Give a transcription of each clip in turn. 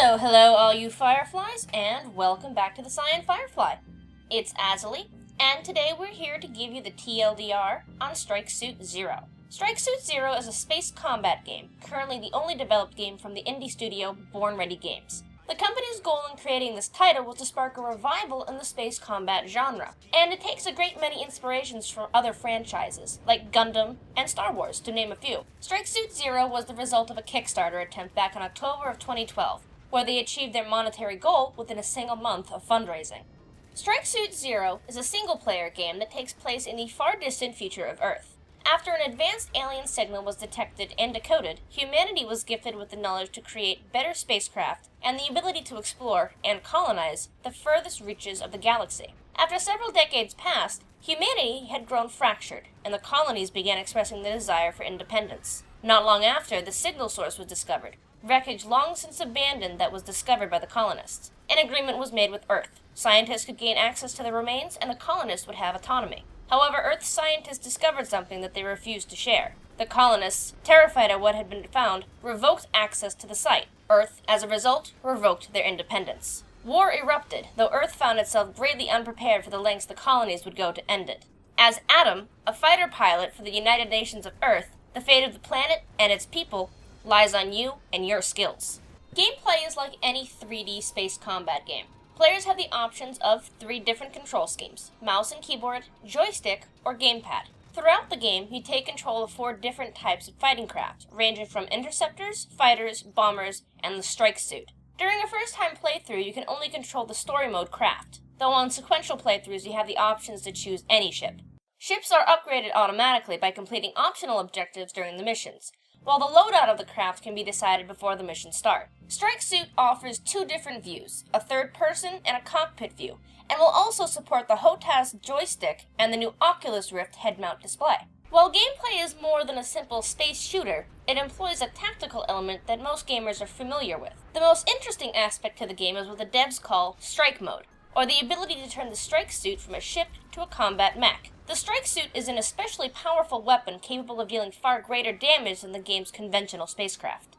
Hello all you Fireflies, and welcome back to the Lyiat Firefly. It's Azilie, and today we're here to give you the TLDR on Strike Suit Zero. Strike Suit Zero is a space combat game, currently the only developed game from the indie studio Born Ready Games. The company's goal in creating this title was to spark a revival in the space combat genre, and it takes a great many inspirations from other franchises, like Gundam and Star Wars, to name a few. Strike Suit Zero was the result of a Kickstarter attempt back in October of 2012, where they achieved their monetary goal within a single month of fundraising. Strike Suit Zero is a single-player game that takes place in the far-distant future of Earth. After an advanced alien signal was detected and decoded, humanity was gifted with the knowledge to create better spacecraft and the ability to explore and colonize the furthest reaches of the galaxy. After several decades passed, humanity had grown fractured, and the colonies began expressing the desire for independence. Not long after, the signal source was discovered, wreckage long since abandoned that was discovered by the colonists. An agreement was made with Earth. Scientists could gain access to the remains, and the colonists would have autonomy. However, Earth scientists discovered something that they refused to share. The colonists, terrified at what had been found, revoked access to the site. Earth, as a result, revoked their independence. War erupted, though Earth found itself greatly unprepared for the lengths the colonies would go to end it. As Adam, a fighter pilot for the United Nations of Earth, the fate of the planet and its people lies on you and your skills. Gameplay is like any 3D space combat game. Players have the options of 3 different control schemes: mouse and keyboard, joystick, or gamepad. Throughout the game, you take control of 4 different types of fighting craft, ranging from interceptors, fighters, bombers, and the strike suit. During a first-time playthrough, you can only control the story mode craft, though on sequential playthroughs you have the options to choose any ship. Ships are upgraded automatically by completing optional objectives during the missions, while the loadout of the craft can be decided before the missions start. Strike Suit offers 2 different views, a third-person and a cockpit view, and will also support the HOTAS joystick and the new Oculus Rift head-mount display. While gameplay is more than a simple space shooter, it employs a tactical element that most gamers are familiar with. The most interesting aspect to the game is what the devs call Strike Mode, or the ability to turn the Strike Suit from a ship to a combat mech. The Strike Suit is an especially powerful weapon capable of dealing far greater damage than the game's conventional spacecraft.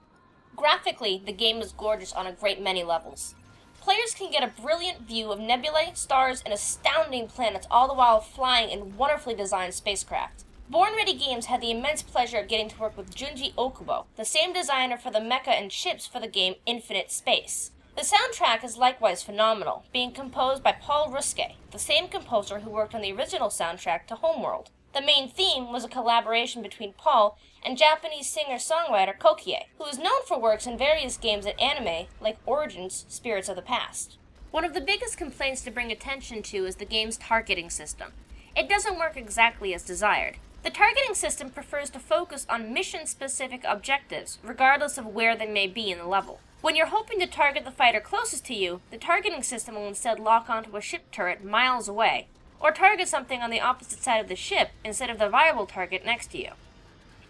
Graphically, the game is gorgeous on a great many levels. Players can get a brilliant view of nebulae, stars, and astounding planets, all the while flying in wonderfully designed spacecraft. Born Ready Games had the immense pleasure of getting to work with Junji Okubo, the same designer for the mecha and ships for the game Infinite Space. The soundtrack is likewise phenomenal, being composed by Paul Ruske, the same composer who worked on the original soundtrack to Homeworld. The main theme was a collaboration between Paul and Japanese singer-songwriter Kokie, who is known for works in various games and anime like Origins: Spirits of the Past. One of the biggest complaints to bring attention to is the game's targeting system. It doesn't work exactly as desired. The targeting system prefers to focus on mission-specific objectives, regardless of where they may be in the level. When you're hoping to target the fighter closest to you, the targeting system will instead lock onto a ship turret miles away, or target something on the opposite side of the ship instead of the viable target next to you.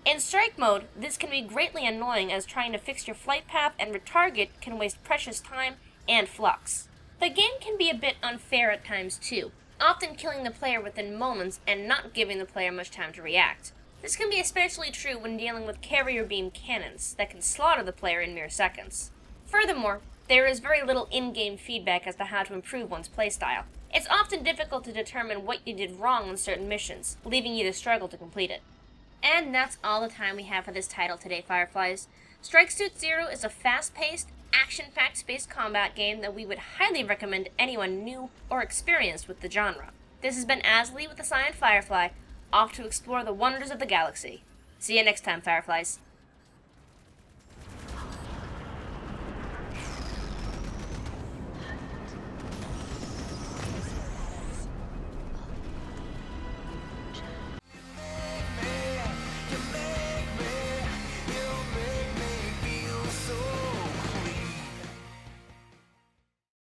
In strike mode, this can be greatly annoying, as trying to fix your flight path and retarget can waste precious time and flux. The game can be a bit unfair at times too, often killing the player within moments and not giving the player much time to react. This can be especially true when dealing with carrier beam cannons that can slaughter the player in mere seconds. Furthermore, there is very little in-game feedback as to how to improve one's playstyle. It's often difficult to determine what you did wrong on certain missions, leaving you to struggle to complete it. And that's all the time we have for this title today, Fireflies. Strike Suit Zero is a fast-paced, action-packed space combat game that we would highly recommend to anyone new or experienced with the genre. This has been Azilie with the Lyiat Firefly, off to explore the wonders of the galaxy. See you next time, Fireflies.